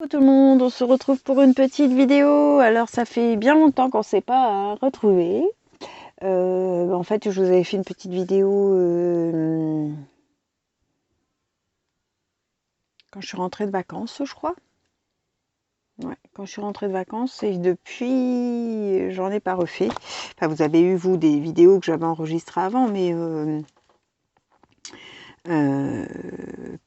Bonjour tout le monde, on se retrouve pour une petite vidéo. Alors ça fait bien longtemps qu'on ne s'est pas retrouvés. En fait, je vous avais fait une petite vidéo quand je suis rentrée de vacances, je crois. Ouais, quand je suis rentrée de vacances et depuis, j'en ai pas refait. Enfin, vous avez eu, vous, des vidéos que j'avais enregistrées avant, mais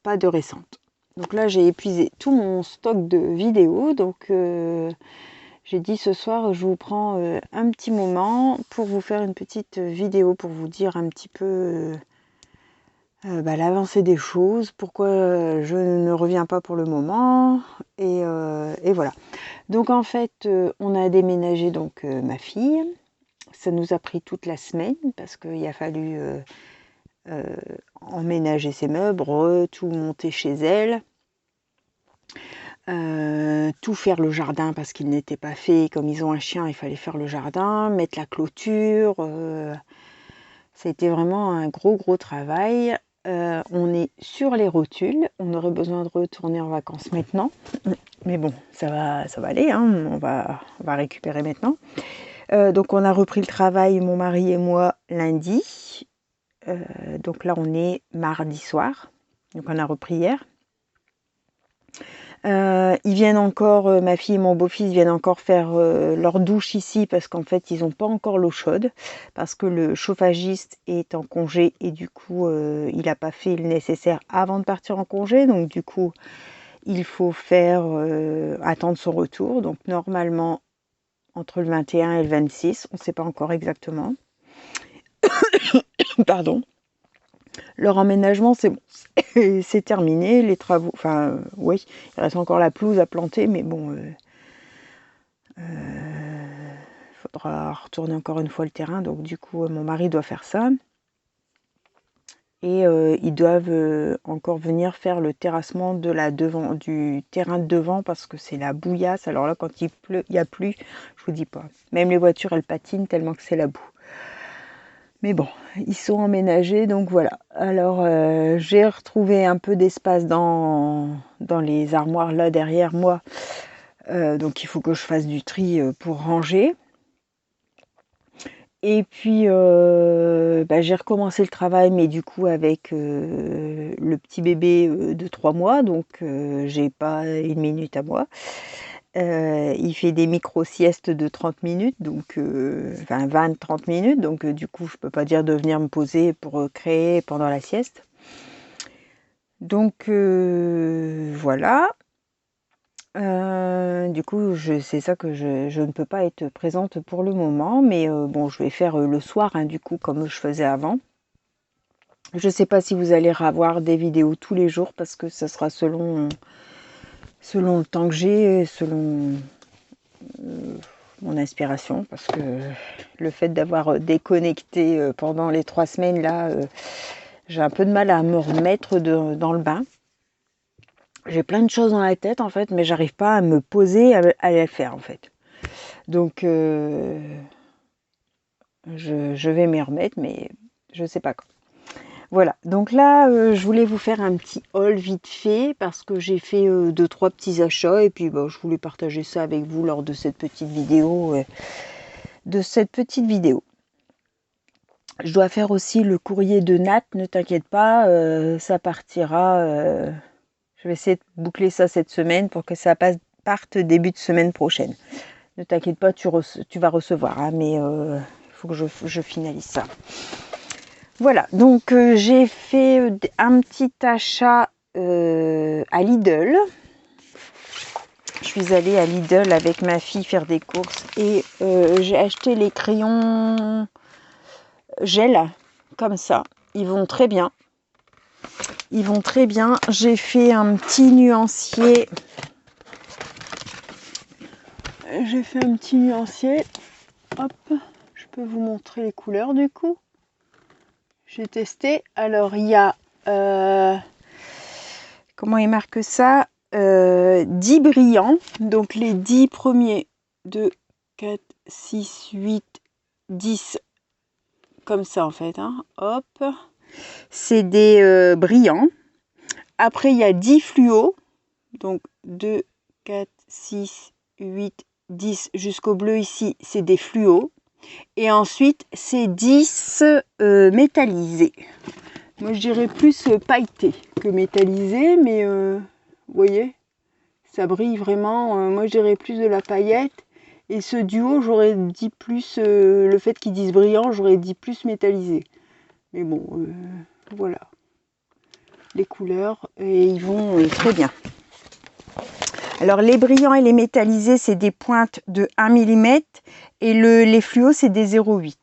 pas de récentes. Donc là, j'ai épuisé tout mon stock de vidéos, donc j'ai dit ce soir, je vous prends un petit moment pour vous faire une petite vidéo pour vous dire un petit peu l'avancée des choses, pourquoi je ne reviens pas pour le moment, et voilà. Donc en fait, on a déménagé donc ma fille. Ça nous a pris toute la semaine parce qu'il a fallu emménager ses meubles, tout monter chez elle. Tout faire le jardin parce qu'il n'était pas fait. Comme ils ont un chien, il fallait faire le jardin, mettre la clôture. Ça a été vraiment un gros travail. On est sur les rotules. On aurait besoin de retourner en vacances maintenant. Mais bon, ça va aller. Hein. On va récupérer maintenant. Donc on a repris le travail, mon mari et moi, lundi. Donc là, on est mardi soir. Donc on a repris hier. Ils viennent encore, ma fille et mon beau-fils viennent encore faire leur douche ici parce qu'en fait ils n'ont pas encore l'eau chaude parce que le chauffagiste est en congé et du coup il n'a pas fait le nécessaire avant de partir en congé, donc du coup il faut faire attendre son retour, donc normalement entre le 21 et le 26, on ne sait pas encore exactement. Pardon. Leur emménagement, c'est bon, c'est terminé, les travaux, enfin oui, il reste encore la pelouse à planter, mais bon, faudra retourner encore une fois le terrain, donc du coup mon mari doit faire ça. Et ils doivent encore venir faire le terrassement de du terrain de devant parce que c'est la bouillasse. Alors là, quand il pleut, il n'y a plus, je vous dis pas. Même les voitures, elles patinent tellement que c'est la boue. Mais bon, ils sont emménagés, donc voilà. Alors, j'ai retrouvé un peu d'espace dans les armoires là derrière moi. Donc, il faut que je fasse du tri pour ranger. Et puis, j'ai recommencé le travail, mais du coup avec le petit bébé de 3 mois, donc j'ai pas une minute à moi. Il fait des micro-siestes de 30 minutes, donc 20-30 minutes, donc du coup je peux pas dire de venir me poser pour créer pendant la sieste. Donc voilà. Du coup, c'est ça que je ne peux pas être présente pour le moment, mais bon, je vais faire le soir, hein, du coup, comme je faisais avant. Je ne sais pas si vous allez avoir des vidéos tous les jours, parce que ça sera selon le temps que j'ai, selon mon inspiration, parce que le fait d'avoir déconnecté pendant les 3 semaines, là, j'ai un peu de mal à me remettre dans le bain. J'ai plein de choses dans la tête en fait, mais j'arrive pas à me poser à les faire en fait. Donc je vais m'y remettre, mais je sais pas quand. Voilà, donc là je voulais vous faire un petit haul vite fait parce que j'ai fait 2-3 petits achats et puis je voulais partager ça avec vous lors de cette petite vidéo. Je dois faire aussi le courrier de Nat, ne t'inquiète pas, ça partira. Je vais essayer de boucler ça cette semaine pour que ça parte début de semaine prochaine. Ne t'inquiète pas, tu vas recevoir, hein, mais il faut que je finalise ça. Voilà, donc j'ai fait un petit achat à Lidl. Je suis allée à Lidl avec ma fille faire des courses et j'ai acheté les crayons gel, comme ça. Ils vont très bien. J'ai fait un petit nuancier. Hop, je peux vous montrer les couleurs du coup. J'ai testé. Alors il y a comment il marque ça, 10 brillants. Donc les 10 premiers, 2, 4, 6, 8, 10. Comme ça en fait. Hein. Hop. C'est des brillants. Après il y a 10 fluos. Donc 2, 4, 6, 8, 10 jusqu'au bleu ici, c'est des fluos. Et ensuite, c'est 10 métallisés. Moi, je dirais plus pailleté que métallisé, mais vous voyez, ça brille vraiment. Moi, je dirais plus de la paillette. Et ce duo, j'aurais dit plus, le fait qu'ils disent brillant, j'aurais dit plus métallisé. Mais bon, voilà. Les couleurs, et ils vont très bien. Alors, les brillants et les métallisés, c'est des pointes de 1 mm. Et les fluos, c'est des 0,8.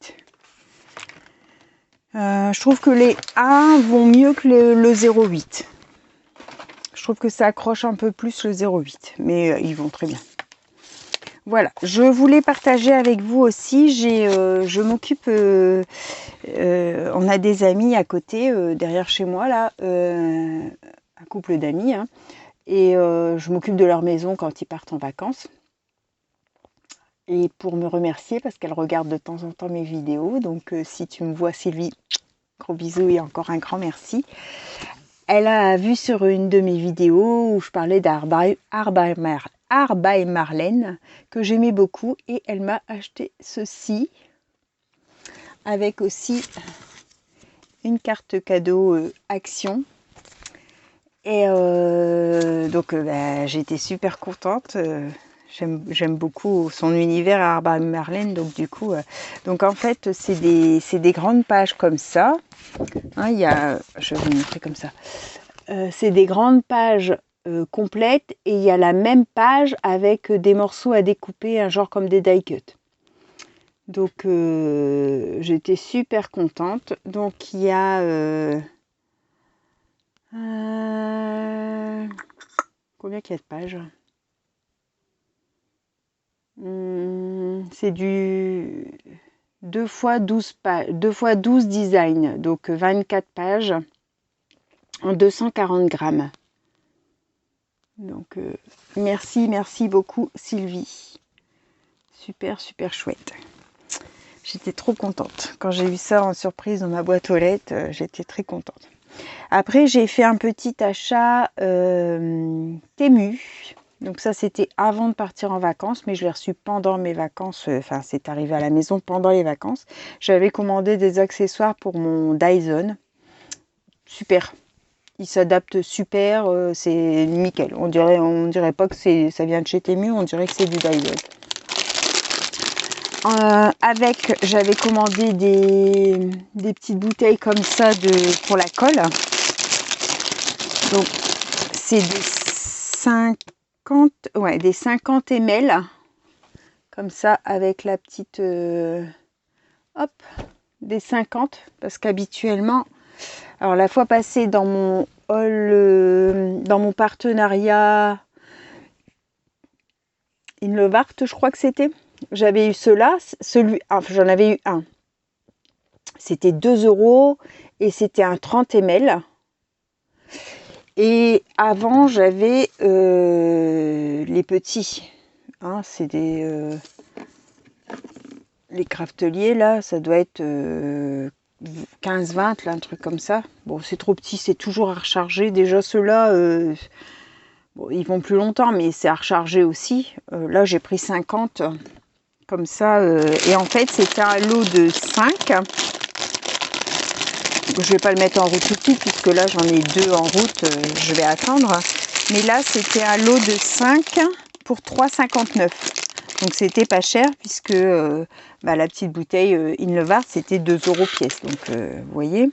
Je trouve que les 1 vont mieux que le 0,8. Je trouve que ça accroche un peu plus le 0,8. Mais ils vont très bien. Voilà, je voulais partager avec vous aussi. Je m'occupe... on a des amis à côté, derrière chez moi, là. Un couple d'amis. Hein, et je m'occupe de leur maison quand ils partent en vacances. Et pour me remercier, parce qu'elle regarde de temps en temps mes vidéos. Donc, si tu me vois, Sylvie, gros bisous et encore un grand merci. Elle a vu sur une de mes vidéos où je parlais d'Arbaï Marlène, que j'aimais beaucoup. Et elle m'a acheté ceci. Avec aussi une carte cadeau Action. Et donc, j'étais super contente. J'aime beaucoup son univers à Arbaï Marlène, donc du coup, donc en fait, c'est des grandes pages comme ça. Hein, je vais vous montrer comme ça. C'est des grandes pages complètes et il y a la même page avec des morceaux à découper, un genre comme des die cut. Donc, j'étais super contente. Donc, il y a combien qu'il y a de pages? C'est du 2 x 12 pages, 2 x 12 designs, donc 24 pages en 240 grammes. Donc merci beaucoup Sylvie. Super chouette. J'étais trop contente. Quand j'ai eu ça en surprise dans ma boîte aux lettres, j'étais très contente. Après, j'ai fait un petit achat Temu. Donc ça, c'était avant de partir en vacances, mais je l'ai reçu pendant mes vacances. Enfin, c'est arrivé à la maison pendant les vacances. J'avais commandé des accessoires pour mon Dyson. Super. Il s'adapte super. C'est nickel. On dirait pas que ça vient de chez Temu. On dirait que c'est du Dyson. J'avais commandé des petites bouteilles comme ça pour la colle. Donc, c'est des 50 ml, comme ça, avec la petite, des 50, parce qu'habituellement, alors la fois passée dans mon haul, dans mon partenariat Inlovart, je crois que c'était, j'avais eu j'en avais eu un. C'était 2 € et c'était un 30 ml. Et avant, j'avais les petits. Hein, c'est des... les crafteliers, là, ça doit être 15-20, là, un truc comme ça. Bon, c'est trop petit, c'est toujours à recharger. Déjà, ceux-là, bon, ils vont plus longtemps, mais c'est à recharger aussi. Là, j'ai pris 50, comme ça. Et en fait, c'était un lot de 5. Je ne vais pas le mettre en route tout de suite, puisque là, j'en ai 2 en route. Je vais attendre. Mais là, c'était un lot de 5 pour 3,59. Donc, c'était pas cher, puisque la petite bouteille Inlovart, c'était 2 € pièce. Donc, vous voyez.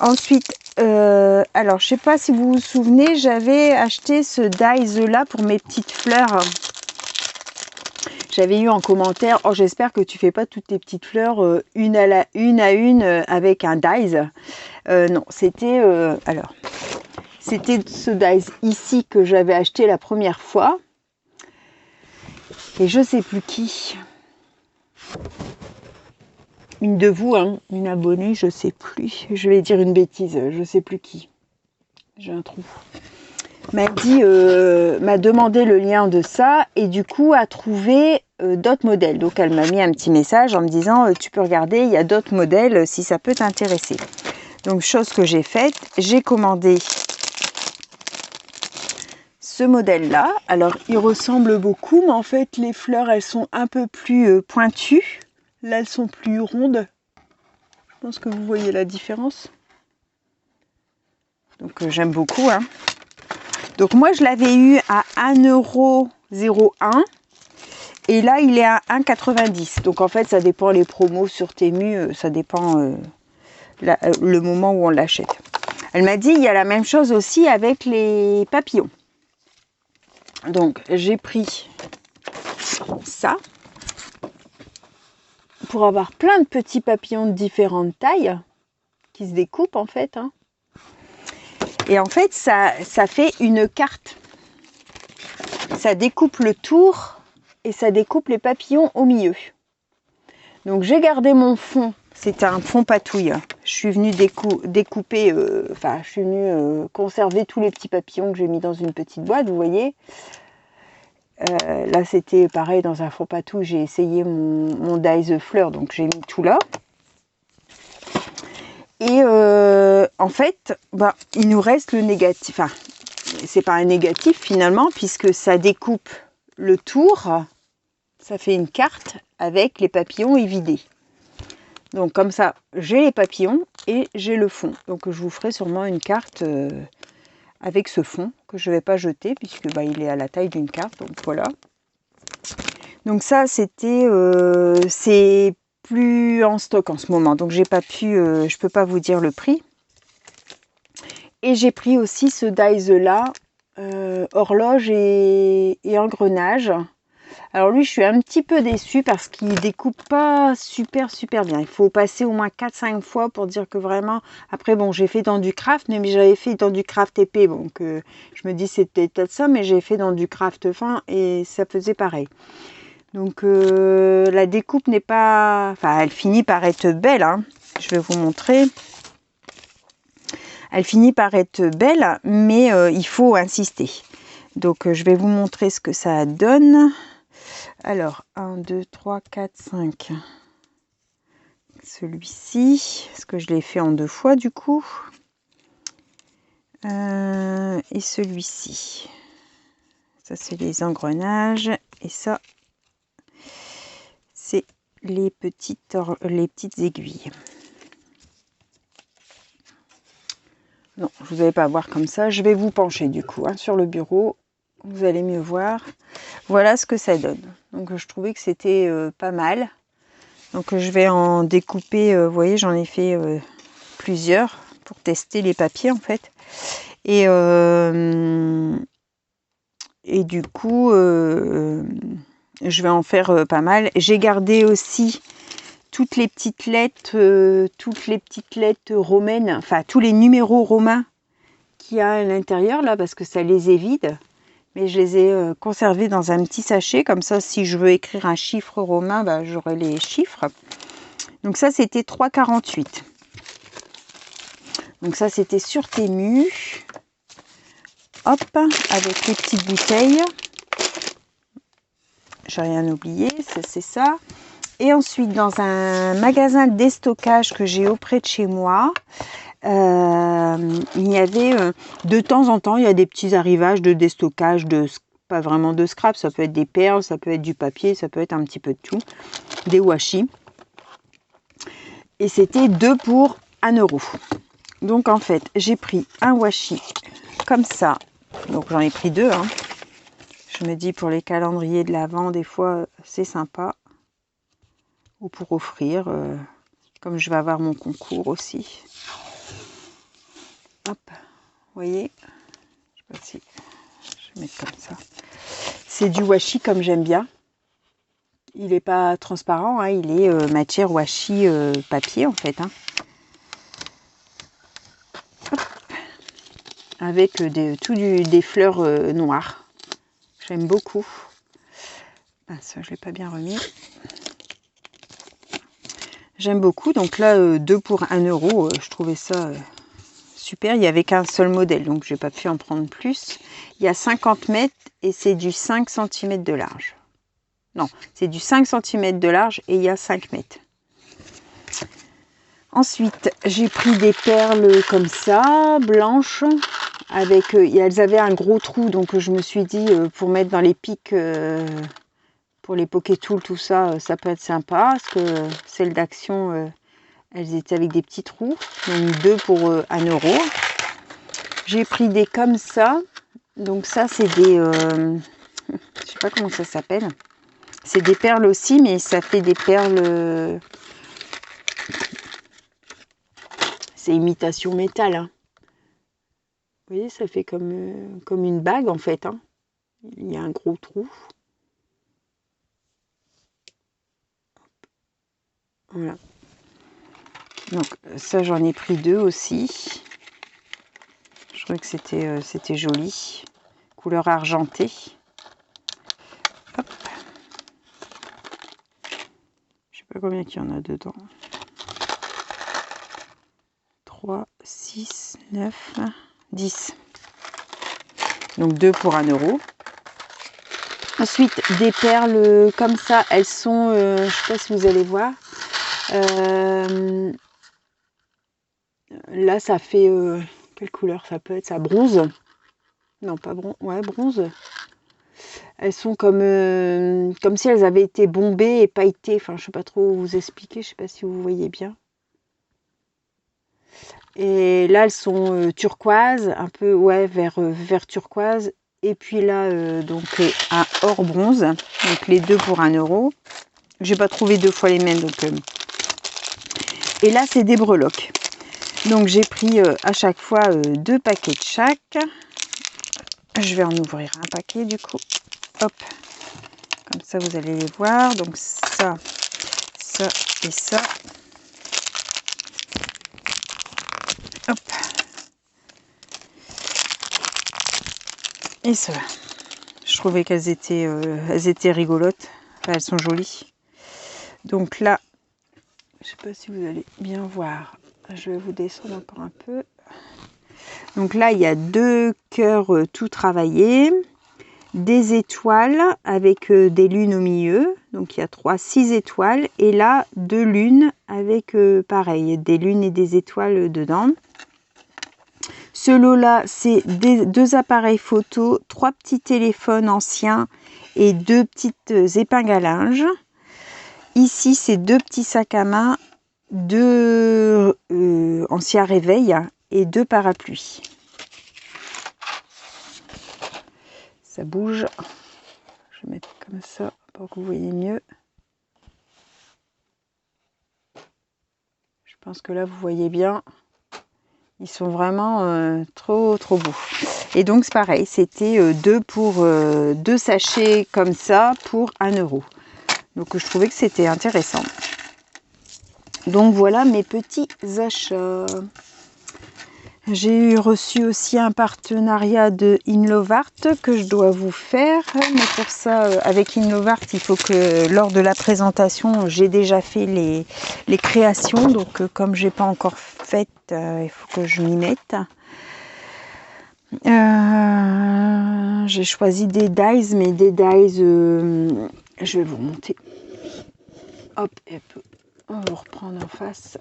Ensuite, alors, je sais pas si vous vous souvenez, j'avais acheté ce dies-là pour mes petites fleurs. J'avais eu en commentaire, oh, j'espère que tu fais pas toutes tes petites fleurs une à une avec un dies. Non, c'était c'était ce dies ici que j'avais acheté la première fois. Et je sais plus qui. Une de vous, hein, une abonnée, je sais plus. Je vais dire une bêtise, je sais plus qui. J'ai un trou. M'a demandé le lien de ça et du coup a trouvé d'autres modèles. Donc elle m'a mis un petit message en me disant tu peux regarder, il y a d'autres modèles si ça peut t'intéresser. Donc chose que j'ai faite, j'ai commandé ce modèle-là. Alors, il ressemble beaucoup, mais en fait, les fleurs, elles sont un peu plus pointues. Là, elles sont plus rondes. Je pense que vous voyez la différence. Donc, j'aime beaucoup. Hein. Donc, moi, je l'avais eu à 1,01 €. Et là, il est à 1,90 €. Donc, en fait, ça dépend les promos sur Temu. Ça dépend le moment où on l'achète. Elle m'a dit, il y a la même chose aussi avec les papillons. Donc, j'ai pris ça pour avoir plein de petits papillons de différentes tailles qui se découpent en fait. Hein. Et en fait, ça fait une carte. Ça découpe le tour et ça découpe les papillons au milieu. Donc, j'ai gardé mon fond. C'était un fond patouille. Je suis venue découper, je suis venue conserver tous les petits papillons que j'ai mis dans une petite boîte, vous voyez. Là, c'était pareil dans un fond patouille. J'ai essayé mon Dies fleur, donc j'ai mis tout là. Et en fait, il nous reste le négatif. Enfin, c'est pas un négatif finalement, puisque ça découpe le tour. Ça fait une carte avec les papillons évidés. Donc comme ça, j'ai les papillons et j'ai le fond. Donc je vous ferai sûrement une carte avec ce fond que je ne vais pas jeter puisque il est à la taille d'une carte. Donc voilà. Donc ça, c'était, c'est plus en stock en ce moment. Donc j'ai pas pu, je peux pas vous dire le prix. Et j'ai pris aussi ce dies là, horloge et engrenage. Alors lui, je suis un petit peu déçue parce qu'il découpe pas super bien. Il faut passer au moins 4-5 fois pour dire que vraiment... Après, bon, j'ai fait dans du craft, mais j'avais fait dans du craft épais. Donc, je me dis c'était peut-être ça, mais j'ai fait dans du craft fin et ça faisait pareil. Donc, la découpe n'est pas... Enfin, elle finit par être belle. Hein. Je vais vous montrer. Elle finit par être belle, mais il faut insister. Donc, je vais vous montrer ce que ça donne. Alors, 1, 2, 3, 4, 5. Celui-ci, parce que je l'ai fait en 2 fois du coup. Et celui-ci. Ça, c'est les engrenages. Et ça, c'est les petites aiguilles. Non, vous n'allez pas voir comme ça. Je vais vous pencher du coup sur le bureau. Vous allez mieux voir. Voilà ce que ça donne. Donc je trouvais que c'était pas mal. Donc je vais en découper, vous voyez, j'en ai fait plusieurs pour tester les papiers en fait. Et du coup, je vais en faire pas mal. J'ai gardé aussi toutes les petites lettres romaines, enfin tous les numéros romains qu'il y a à l'intérieur là, parce que ça les évite. Mais je les ai conservés dans un petit sachet. Comme ça, si je veux écrire un chiffre romain, j'aurai les chiffres. Donc ça, c'était 3,48 €. Donc ça, c'était sur Temu. Hop, avec les petites bouteilles. J'ai rien oublié, c'est ça. Et ensuite, dans un magasin de déstockage que j'ai auprès de chez moi, il y avait de temps en temps, il y a des petits arrivages de déstockage, pas vraiment de scrap, ça peut être des perles, ça peut être du papier, ça peut être un petit peu de tout, des washi. Et c'était 2 pour 1 €. Donc en fait, j'ai pris un washi comme ça, donc j'en ai pris 2. Hein. Je me dis pour les calendriers de l'Avent, des fois c'est sympa, ou pour offrir, comme je vais avoir mon concours aussi. Hop, vous voyez, je sais pas si je vais mettre comme ça. C'est du washi comme j'aime bien. Il n'est pas transparent, hein, il est matière washi papier en fait. Hein. Avec des fleurs noires. J'aime beaucoup. Ah, ça, je ne l'ai pas bien remis. J'aime beaucoup. Donc là, 2 pour 1 €, je trouvais ça... super, il n'y avait qu'un seul modèle, donc je n'ai pas pu en prendre plus. Il y a 50 mètres et c'est du 5 cm de large. Non, c'est du 5 cm de large et il y a 5 mètres. Ensuite, j'ai pris des perles comme ça, blanches, avec, elles avaient un gros trou, donc je me suis dit pour mettre dans les pics, pour les Pokétools, tout ça, ça peut être sympa, parce que celles d'Action, elles étaient avec des petits trous, donc 2 pour 1 euro. J'ai pris des comme ça, donc ça c'est des, je sais pas comment ça s'appelle, c'est des perles aussi, mais ça fait des perles, c'est imitation métal, hein. Vous voyez, ça fait comme une bague en fait, hein. Il y a un gros trou. Voilà. Donc ça, j'en ai pris 2 aussi. Je trouvais que c'était joli. Couleur argentée. Hop. Je sais pas combien qu'il y en a dedans. 3, 6, 9, 10. Donc 2 pour 1 euro. Ensuite, des perles comme ça, elles sont, je ne sais pas si vous allez voir. Là, ça fait, quelle couleur ça peut être ça? Bronze? Non, pas bronze. Ouais, bronze. Elles sont comme si elles avaient été bombées et pailletées. Enfin, je ne sais pas trop vous expliquer. Je ne sais pas si vous voyez bien. Et là, elles sont turquoise, un peu, ouais, vert turquoise. Et puis là, donc un or bronze. Donc les 2 pour 1 euro. J'ai pas trouvé 2 fois les mêmes. Donc, et là, c'est des breloques. Donc j'ai pris à chaque fois 2 paquets de chaque. Je vais en ouvrir un paquet du coup. Hop. Comme ça, vous allez les voir. Donc ça, ça et ça. Hop. Et cela. Je trouvais qu'elles étaient rigolotes. Enfin, elles sont jolies. Donc là, je sais pas si vous allez bien voir. Je vais vous descendre encore un peu. Donc là, il y a 2 cœurs tout travaillés. Des étoiles avec des lunes au milieu. Donc il y a 6 étoiles. Et là, 2 lunes avec pareil, des lunes et des étoiles dedans. Ce lot-là, c'est 2 appareils photo, 3 petits téléphones anciens et 2 petites épingles à linge. Ici, c'est 2 petits sacs à main, 2 anciens réveils et 2 parapluies. Ça bouge. Je vais mettre comme ça pour que vous voyez mieux. Je pense que là, vous voyez bien. Ils sont vraiment trop beaux. Et donc, c'est pareil. C'était 2 sachets comme ça pour 1 euro. Donc, je trouvais que c'était intéressant. Donc, voilà mes petits achats. J'ai reçu aussi un partenariat de Inlovart que je dois vous faire. Mais pour ça, avec Inlovart, il faut que lors de la présentation, j'ai déjà fait les créations. Donc, comme je n'ai pas encore fait, il faut que je m'y mette. J'ai choisi des dies, mais des dies, je vais vous remonter. Hop, on va vous reprendre en face.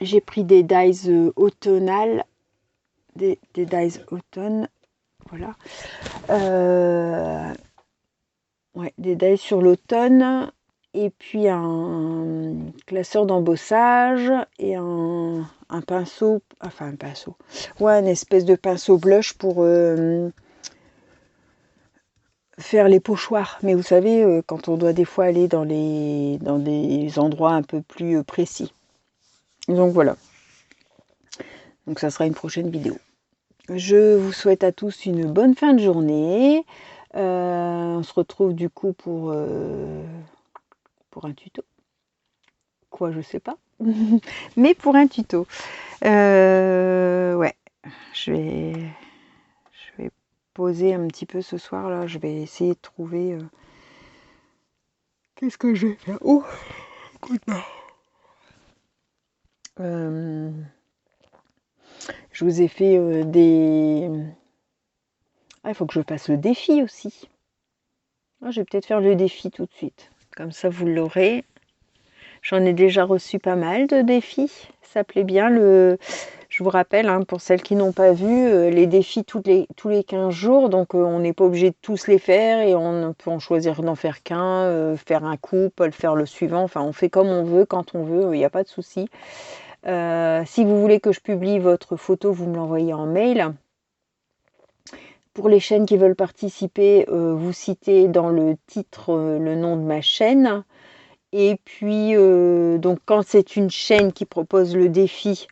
J'ai pris des dies automnales, des dies automne, voilà. Ouais, des dies sur l'automne, et puis un classeur d'embossage et un pinceau, enfin un pinceau, ouais, une espèce de pinceau blush pour faire les pochoirs. Mais vous savez, quand on doit des fois aller dans des endroits un peu plus précis. Donc voilà. Donc ça sera une prochaine vidéo. Je vous souhaite à tous une bonne fin de journée. On se retrouve du coup pour un tuto. Quoi, je sais pas. Mais pour un tuto. Ouais. Je vais poser un petit peu ce soir là. Je vais essayer de trouver... Qu'est-ce que je vais faire? Oh, écoute-moi. Je vous ai fait des... Ah, il faut que je fasse le défi aussi. Ah, je vais peut-être faire le défi tout de suite. Comme ça, vous l'aurez. J'en ai déjà reçu pas mal de défis. Ça plaît bien. Je Je vous rappelle, hein, pour celles qui n'ont pas vu, les défis tous les 15 jours, donc on n'est pas obligé de tous les faire et on peut en choisir d'en faire qu'un, faire un coup, pas le faire le suivant, enfin on fait comme on veut, quand on veut, il n'y a pas de souci. Si vous voulez que je publie votre photo, vous me l'envoyez en mail. Pour les chaînes qui veulent participer, vous citez dans le titre le nom de ma chaîne. Et puis, donc quand c'est une chaîne qui propose le défi,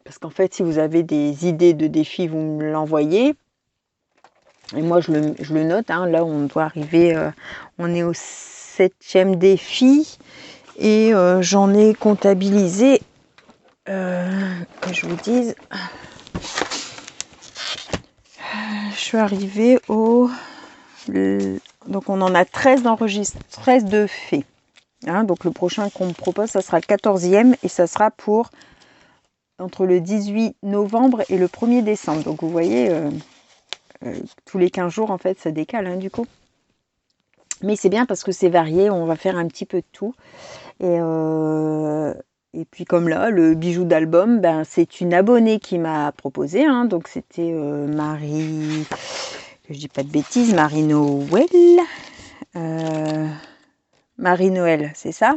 parce qu'en fait, si vous avez des idées de défis, vous me l'envoyez. Et moi, je le note. Hein. Là, on doit arriver, on est au 7e défi. Et j'en ai comptabilisé, que je vous dise, je suis arrivée au... Donc on en a 13 d'enregistrés, 13 de faits. Hein, donc le prochain qu'on me propose, ça sera le 14e et ça sera pour entre le 18 novembre et le 1er décembre. Donc vous voyez, tous les 15 jours en fait ça décale hein, du coup. Mais c'est bien parce que c'est varié, on va faire un petit peu de tout. Et puis comme là, le bijou d'album, ben, c'est une abonnée qui m'a proposé. Hein, donc c'était Marie, que je dis pas de bêtises, Marie-Noël. Marie-Noël, c'est ça,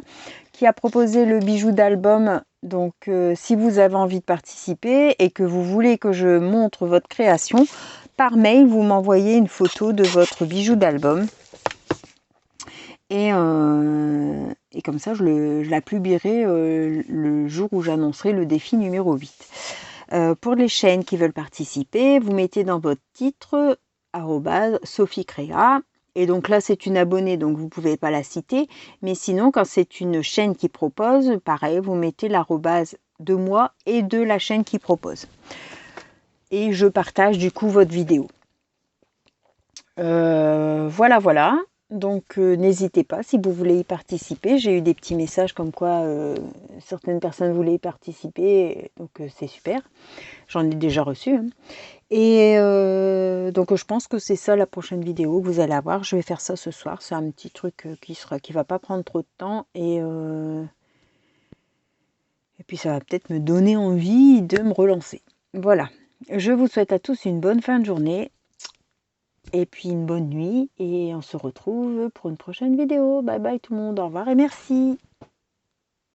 qui a proposé le bijou d'album. Donc si vous avez envie de participer et que vous voulez que je montre votre création, par mail, vous m'envoyez une photo de votre bijou d'album. Et comme ça, je la publierai le jour où j'annoncerai le défi numéro 8. Pour les chaînes qui veulent participer, vous mettez dans votre titre @SophieCréa. Et donc là, c'est une abonnée, donc vous ne pouvez pas la citer. Mais sinon, quand c'est une chaîne qui propose, pareil, vous mettez l'arrobase de moi et de la chaîne qui propose. Et je partage du coup votre vidéo. Voilà. Donc n'hésitez pas si vous voulez y participer. J'ai eu des petits messages comme quoi certaines personnes voulaient y participer. Donc c'est super. J'en ai déjà reçu. Hein. Et donc je pense que c'est ça la prochaine vidéo que vous allez avoir. Je vais faire ça ce soir. C'est un petit truc qui va pas prendre trop de temps. Et puis ça va peut-être me donner envie de me relancer. Voilà. Je vous souhaite à tous une bonne fin de journée. Et puis une bonne nuit. Et on se retrouve pour une prochaine vidéo. Bye bye tout le monde. Au revoir et merci.